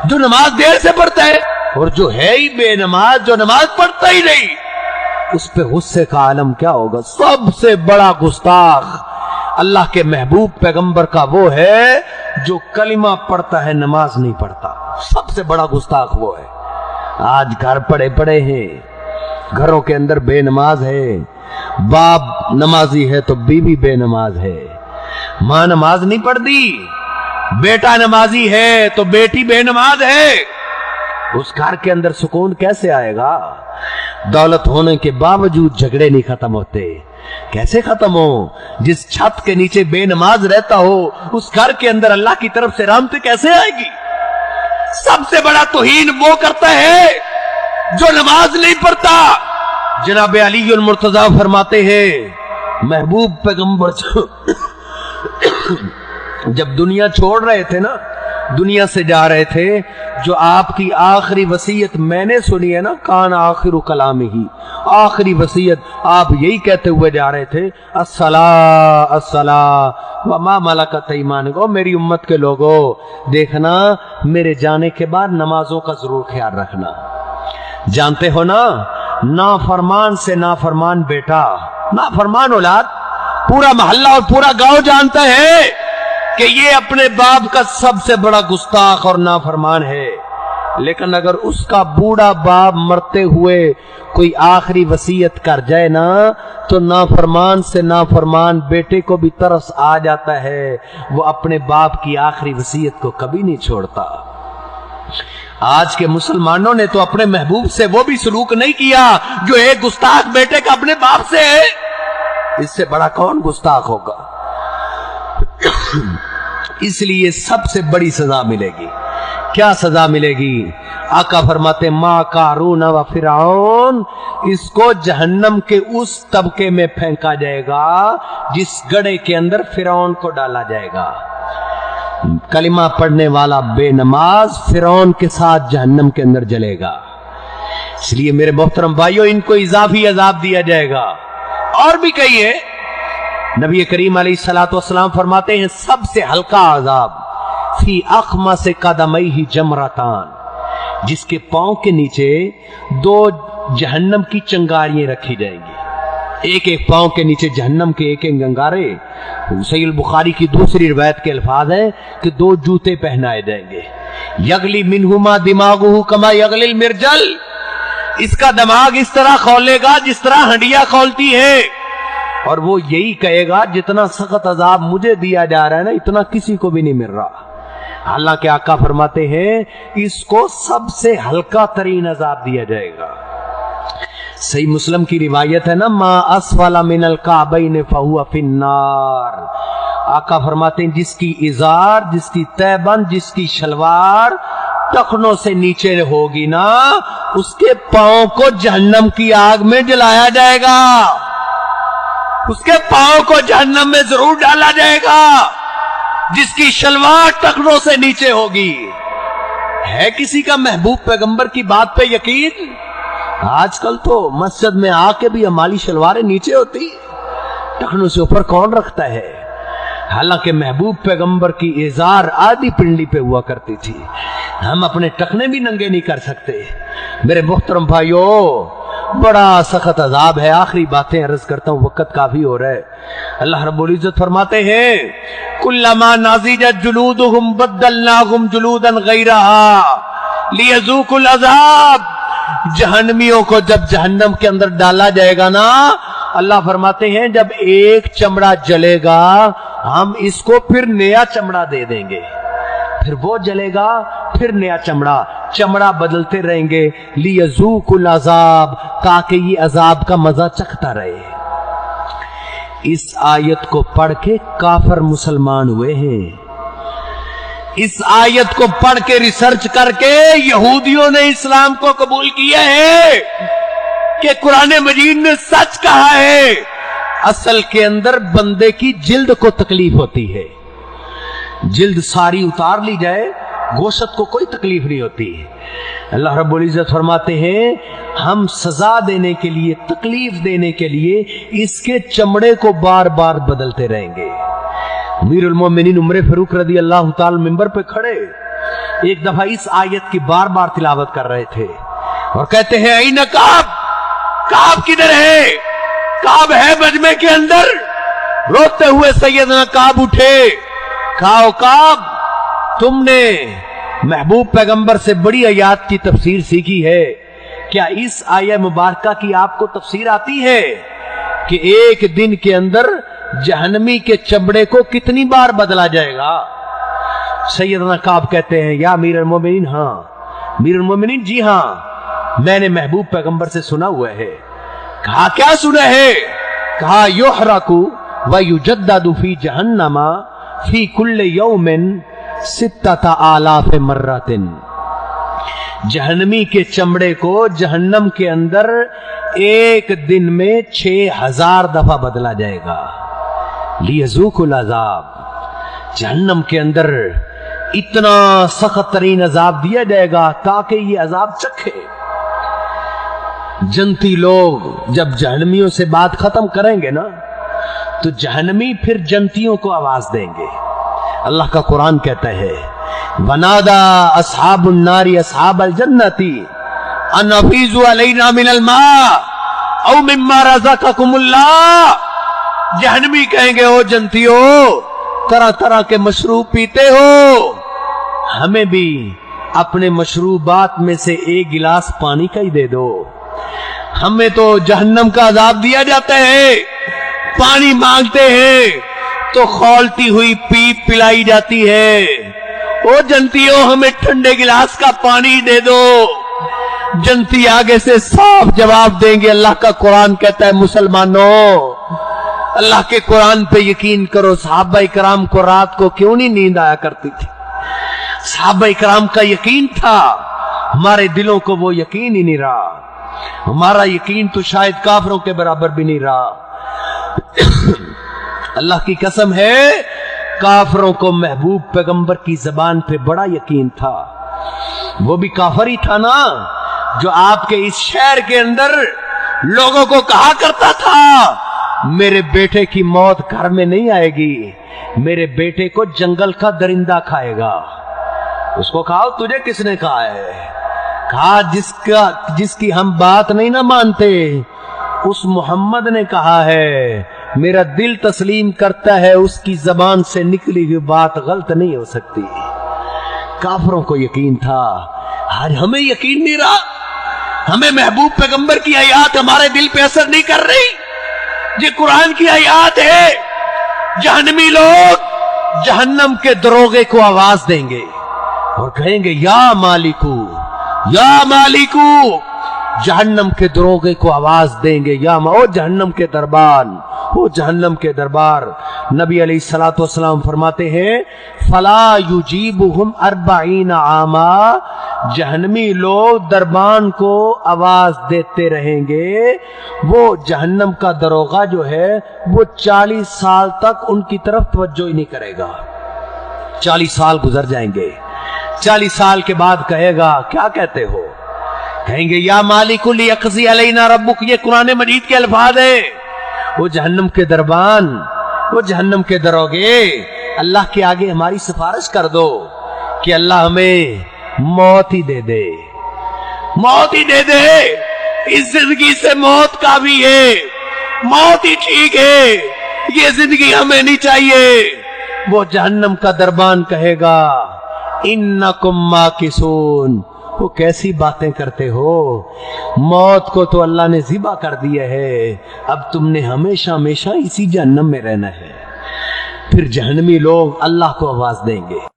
जो नमाज देर से पढ़ता है, और जो है ही बेनमाज, जो नमाज पढ़ता ही नहीं, उस पे गुस्से का आलम क्या होगा। सबसे बड़ा गुस्ताख अल्लाह के महबूब पैगंबर का वो है जो कलिमा पढ़ता है, नमाज नहीं पढ़ता। सबसे बड़ा गुस्ताख वो है। आज घर पड़े पड़े हैं, घरों के अंदर बेनमाज है, बाप नमाजी है तो बीवी बेनमाज है, मां नमाज नहीं पढ़ती, बेटा नमाजी है तो बेटी बेनमाज है। उस घर के अंदर सुकून कैसे आएगा। दौलत होने के बावजूद झगड़े नहीं खत्म होते। कैसे खत्म हो। जिस छत के नीचे बेनमाज रहता हो उस घर के अंदर अल्लाह की तरफ से रहमत कैसे आएगी। सबसे बड़ा तौहीन वो करता है जो नमाज नहीं पढ़ता। जनाब अली मुर्तजा फरमाते हैं, महबूब पैगंबर जब दुनिया छोड़ रहे थे ना, दुनिया से जा रहे थे, जो आपकी आखिरी वसीयत मैंने सुनी है ना, कान आखिर कलाम ही, आखिरी वसीयत आप यही कहते हुए जा रहे थे, अस्सला अस्सला व मा मलकत ईमानुकुम। मेरी उम्मत के लोगों, देखना मेरे जाने के बाद नमाजों का जरूर ख्याल रखना। जानते हो ना, नाफरमान से नाफरमान बेटा, नाफरमान औलाद, पूरा मोहल्ला और पूरा गांव जानता है कि ये अपने बाप का सबसे बड़ा गुस्ताख और नाफरमान है। लेकिन अगर उसका बूढ़ा बाप मरते हुए कोई आखिरी वसीयत कर जाए ना, तो नाफरमान से नाफरमान बेटे को भी तरस आ जाता है। वो अपने बाप की आखिरी वसीयत को कभी नहीं छोड़ता। आज के मुसलमानों ने तो अपने महबूब से वो भी सलूक नहीं किया जो एक गुस्ताख बेटे का अपने बाप से है। इससे बड़ा कौन गुस्ताख होगा। इसलिए सबसे बड़ी सजा मिलेगी। क्या सजा मिलेगी। आका फरमाते, माँ कारून व फिरौन, इसको जहन्नम के उस तबके में फेंका जाएगा जिस गड्ढे के अंदर फिरौन को डाला जाएगा। कलिमा पढ़ने वाला बेनमाज फिरौन के साथ जहन्नम के अंदर जलेगा। इसलिए मेरे मोहतरम भाइयों, इनको इजाफी अजाब दिया जाएगा। और भी कहिए, नबी करीम अलैहिस्सलातु वस्सलाम फरमाते हैं, सबसे हल्का अजाब फी अखमा से कदमई ही जमरातान, जिसके पांव के नीचे दो जहन्नम की चंगारियां रखी जाएंगी। एक एक पांव के नीचे जहन्नम के एक एक गंगारे। सहीह बुखारी की दूसरी रिवायत के अल्फाज हैं कि दो जूते पहनाए जाएंगे। यगली मिनहुमा दिमागुहु कमा यगलिल मिर्जल, इसका दिमाग इस तरह खौलेगा जिस तरह हंडिया खौलती है। और वो यही कहेगा, जितना सख्त अजाब मुझे दिया जा रहा है ना, इतना किसी को भी नहीं मिल रहा। हालांकि आका फरमाते हैं, इसको सबसे हल्का तरीन अजाब दिया जाएगा। सही मुस्लिम की रिवायत है ना, मा अस्फला मिनल काबैन फहुवा फिन्नार। आका फरमाते हैं, जिसकी इजार, जिसकी तैबंद, जिसकी शलवार टखनों से नीचे होगी ना, उसके पांव को जहन्नम की आग में जलाया जाएगा। उसके पांव को जहन्नम में जरूर डाला जाएगा। जिसकी शलवार टखनों से नीचे होगी। है किसी का महबूब पैगंबर की बात पे यकीन। आजकल तो मस्जिद में आके भी हमारी शलवारें नीचे होती, टखनों से ऊपर कौन रखता है। हालांकि महबूब पैगंबर की इजार आधी पिंडली पे हुआ करती थी। हम अपने टखने भी नंगे नहीं कर सकते। मेरे मुहतरम भाइयों, बड़ा सख्त अजाब है। आखिरी बातें अर्ज करता हूं, वक्त काफी हो रहा है। अल्लाह रब्बुल इज्जत फरमाते हैं, कुल्लमा नाज़िजत जुलूदुहुम बद्दलनाहुम जुलूदन गैरहा लियज़ूकुल अज़ाब। जहन्नमियों को जब जहन्नम के अंदर डाला जाएगा ना, अल्लाह फरमाते हैं, जब एक चमड़ा जलेगा हम इसको फिर नया चमड़ा दे देंगे। फिर वो जलेगा, फिर नया चमड़ा बदलते रहेंगे। लियज़ूकुल अज़ाब, ताकि ये अजाब का मजा चखता रहे। इस आयत को पढ़ के काफिर मुसलमान हुए हैं। इस आयत को पढ़ के रिसर्च करके यहूदियों ने इस्लाम को कबूल किया है कि कुरान मजीद ने सच कहा है। असल के अंदर बंदे की जिल्द को तकलीफ होती है। जिल्द सारी उतार ली जाए, गोश्त को कोई तकलीफ नहीं होती। अल्लाह रब्बुल इज्जत फरमाते हैं, हम सजा देने के लिए, तकलीफ देने के लिए इसके चमड़े को बार बार बदलते रहेंगे। अमीरुल मोमिनीन उमर फारूक रज़ी अल्लाह ताला मिंबर पे खड़े, ایک دفعہ اس آیت کی بار بار تلاوت کر رہے تھے اور کہتے ہیں این کعب، کعب کدھر ہے؟ کعب ہے مجمع کے اندر۔ روتے ہوئے سیدنا کعب اٹھے، کہا کعب تم نے محبوب پیغمبر سے بڑی آیات کی تفسیر سیکھی ہے، کیا اس آیہ مبارکہ کی آپ کو تفسیر آتی ہے کہ ایک دن کے اندر جہنمی کے چمڑے کو کتنی بار بدلا جائے گا؟ سیدنا کعب کہتے ہیں یا امیر المومنین، ہاں امیر المومنین، جی ہاں میں نے محبوب پیغمبر سے سنا ہوا ہے۔ کہا کیا سنا ہے؟ کہا یحرق ویجدد فی جہنم فی کل یوم 6000 مرۃ، جہنمی کے چمڑے کو جہنم کے اندر ایک دن میں 6000 دفعہ بدلا جائے گا۔ لیذوقوا العذاب، جہنم کے اندر اتنا سخت ترین عذاب دیا جائے گا تاکہ یہ عذاب چکھے۔ جنتی لوگ جب جہنمیوں سے بات ختم کریں گے نا تو جہنمی پھر جنتیوں کو آواز دیں گے۔ اللہ کا قرآن کہتا ہے وَنَادَى أَصْحَابُ النَّارِ أَصْحَابَ الْجَنَّةِ أَنْ أَفِيضُوا عَلَيْنَا مِنَ الْمَاءِ أَوْ مِمَّا رَزَقَكُمُ اللَّهُ، جہنمی کہیں گے او جنتیو طرح طرح کے مشروب پیتے ہو، ہمیں بھی اپنے مشروبات میں سے ایک گلاس پانی کا ہی دے دو، ہمیں تو جہنم کا عذاب دیا جاتا ہے، پانی مانگتے ہیں تو کھولتی ہوئی پیپ پلائی جاتی ہے، او جنتیوں ہمیں ٹھنڈے گلاس کا پانی دے دو۔ جنتی آگے سے صاف جواب دیں گے، اللہ کا قرآن کہتا ہے مسلمانوں اللہ کے قرآن پہ یقین کرو۔ صحابہ کرام کو رات کو کیوں نہیں نیند آیا کرتی تھی؟ صحابہ کرام کا یقین تھا، ہمارے دلوں کو وہ یقین ہی نہیں رہا، ہمارا یقین تو شاید کافروں کے برابر بھی نہیں رہا۔ اللہ کی قسم ہے کافروں کو محبوب پیغمبر کی زبان پہ بڑا یقین تھا۔ وہ بھی کافر ہی تھا نا جو آپ کے اس شہر کے اندر لوگوں کو کہا کرتا تھا میرے بیٹے کی موت گھر میں نہیں آئے گی، میرے بیٹے کو جنگل کا درندہ کھائے گا۔ اس کو کہا تجھے کس نے کہا ہے؟ کہا جس کی ہم بات نہیں نہ مانتے اس محمد نے کہا ہے، میرا دل تسلیم کرتا ہے اس کی زبان سے نکلی ہوئی بات غلط نہیں ہو سکتی۔ کافروں کو یقین تھا، آج ہمیں یقین نہیں رہا، ہمیں محبوب پیغمبر کی آیات ہمارے دل پہ اثر نہیں کر رہی۔ یہ قرآن کی آیات ہے، جہنمی لوگ جہنم کے دروغے کو آواز دیں گے اور کہیں گے یا مالکو یا مالکو، جہنم کے دروغے کو آواز دیں گے یا او جہنم کے دربان، او جہنم کے دربار۔ نبی علیہ الصلوۃ والسلام فرماتے ہیں فلا یجیبہم 40 عاما، جہنمی لوگ دربان کو آواز دیتے رہیں گے، وہ جہنم کا دروغہ جو ہے وہ 40 سال تک ان کی طرف توجہ ہی نہیں کرے گا۔ 40 سال گزر جائیں گے، 40 سال کے بعد کہے گا کیا کہتے ہو؟ کہیں گے یا مالک لیقضی علینا ربک، یہ قرآن مجید کے الفاظ ہیں۔ وہ جہنم کے دربان، وہ جہنم کے دروغے اللہ کے آگے ہماری سفارش کر دو کہ اللہ ہمیں موت ہی دے دے، موت ہی دے دے، اس زندگی سے موت کا بھی ہے، موت ہی ٹھیک ہے، یہ زندگی ہمیں نہیں چاہیے۔ وہ جہنم کا دربان کہے گا انکم ماکثون، وہ کیسی باتیں کرتے ہو، موت کو تو اللہ نے ذبح کر دیا ہے، اب تم نے ہمیشہ ہمیشہ اسی جہنم میں رہنا ہے۔ پھر جہنمی لوگ اللہ کو آواز دیں گے